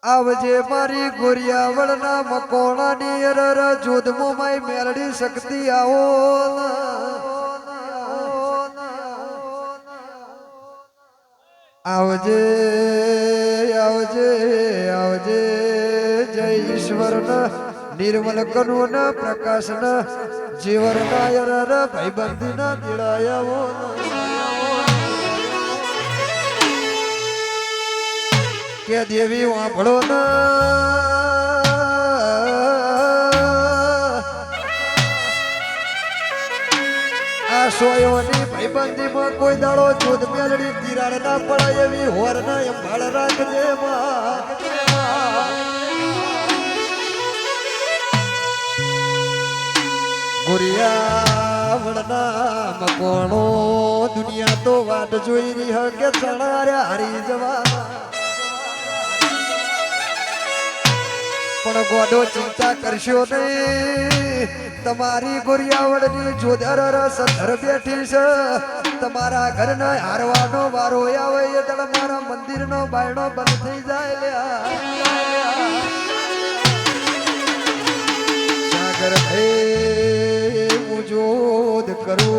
आवजे मारी गोरियावळना मकोणानी अरर जोधमो माई मेलडी शक्ति आओ आवजे आवजे आवजे जय ईश्वर निर्मल कनु न प्रकाश न जीवन नायर भाईबंदी न दिलाया वो के देवी वहां भड़ो न आ सोयोनी भाईबंदी में कोई दाड़ो जोध मेलड़ी तिराड़ ना पड़ा एवी होर ना अंभाळ राख दे गुरिया वड़ना मकोणो दुनिया तो वाट जोई रही है के चढ़ार्या हरी जवाना पण गोडो चिंता करशो नहीं तमारी गोरियावड़नी जोधर सधर बैठी छे तमारा घर न हारवानो वारो आवे ये दड़ मारा मंदिर नो बायणो बंद थई जाय ल्या सागर भाई जोध करो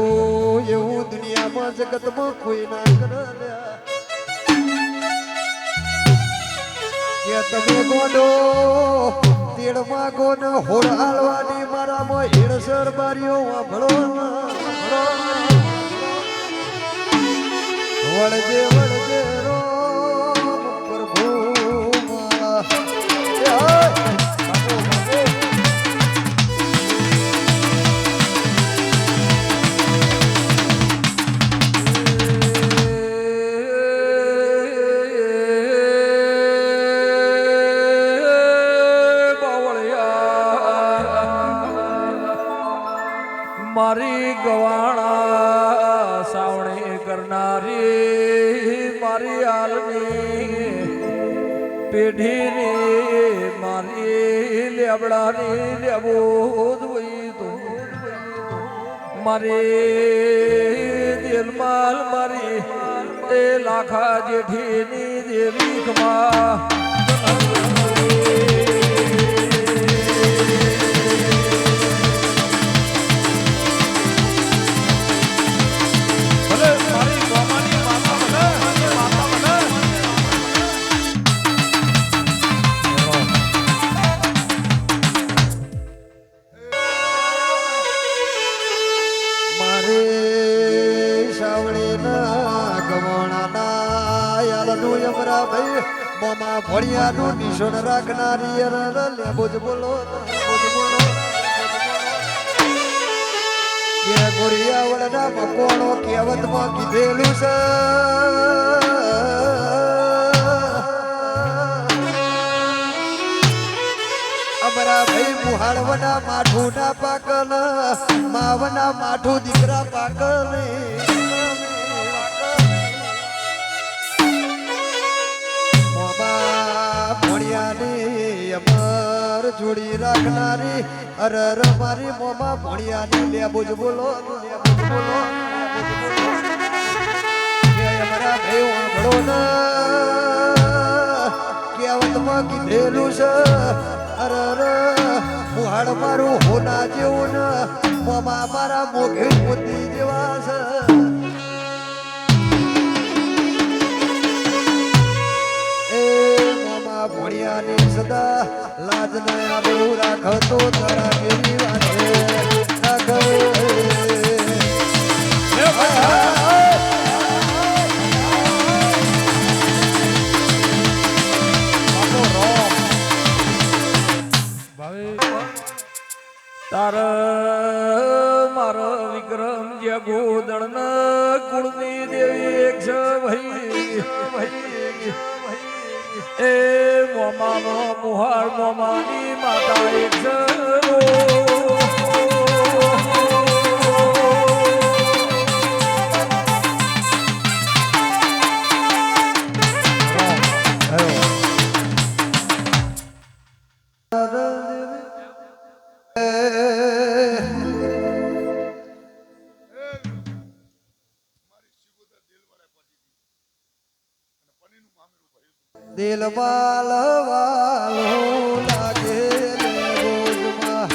एवं दुनिया में जगत में कोई ना करे के तमे गोडो तेड़ मागो न होड़ हालवानी मारा में हेड़सर बारियो भड़ो वड़जे वड़जे रोम प्रभु माला मारी गवाणा सावणे करनारी मारी आलनी पेढ़ी रे मारी लेबड़ानी लेबोद वही तो मारी दिलमाल मारी ए लाखा जेठीनी देवी खमा मोमा भड़िया नु निशोन राखनारी ले बोझ बोलो के गोरिया वड़ना मकोणो केवत में कीधेलू छे अमरा भाई मुहाड़वना माठू ना पाकल मावना माठू दीकरा पाकल अमर जोड़ी राखनारी अरर मारी मोमा भणिया नी ले बुझ बोलो के हमारा भाई वहां भड़ो न केवत में कीधेलू छे अरर मुहाड़ मारू होना जेवू न मोमा मारा मोघे मोती जेवा छे भणिया ने सदा लाज न आवे राखतो तारा केवी वाटे राखो तार मारो विक्रम जगोदन कुलनी देवी एक भाई ए मोमा मुहार मोमानी माता एक દિલમાં લવાલો લાગે રે રોજમાં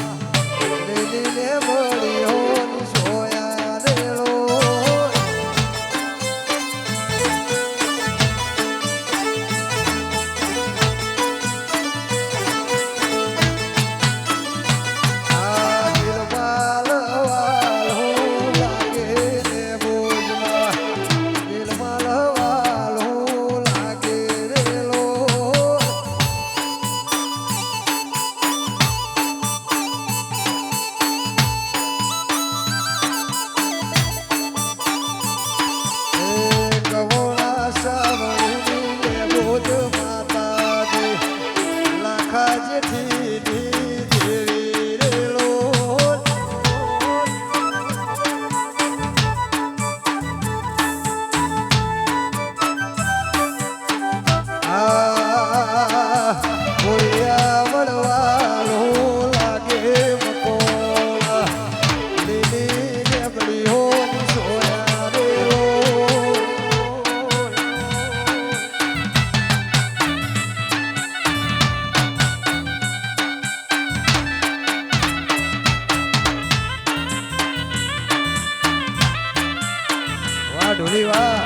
લીલીને મળ્યો ની સોયા રેલો આ દિલમાં લવાલો લાગે રે રોજમાં દિલમાં લવાલો લાગે રેલો ગવોના સાવળીને બોધ માતા દે લાખા જેઠી દેવી રેલો આ ગોળિયા વળવાલો લાગે મકોળા લીલી રેબડીઓ ની સોયા રેલો વાહ ઢોલી વાહ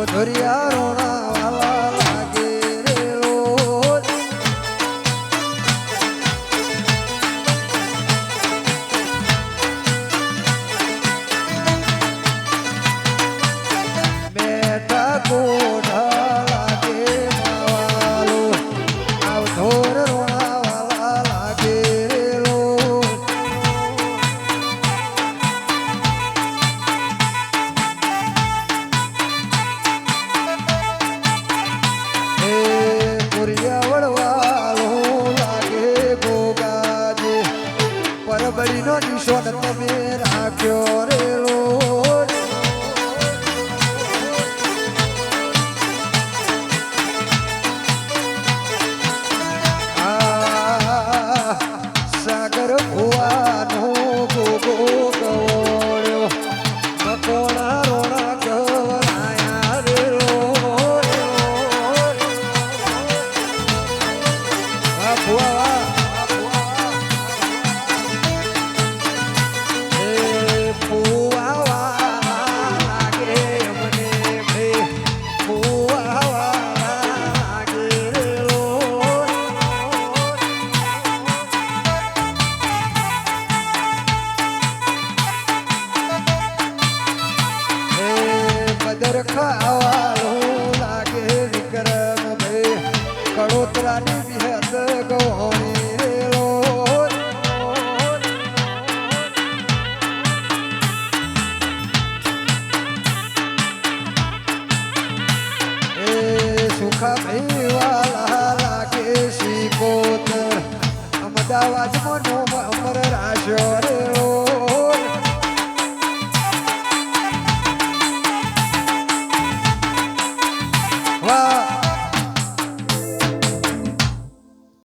ધરિયા રોણા વાલા લાગે રેલો બેઠા કોઢા લાગે માવાલો આવ ધોર રોણા વાલા લાગે રેલો વળવાલો લાગે ગોગાજે પરબડીનો નિશાન તમે રાખ્યો રેલો આ સાગર ભુવાનો ગોગો ગવોળ્યો મકોણા રોણા ગવરાયા રેલો ખાવાલો લાગે વિક્રમ ભાઈ કડોતરાની વિહત ગવણી રેલો એ સુખા ભાઈ વાલા લાગે શીકોતર અમદાવાદ મનો અમર રાશ્યો રેલો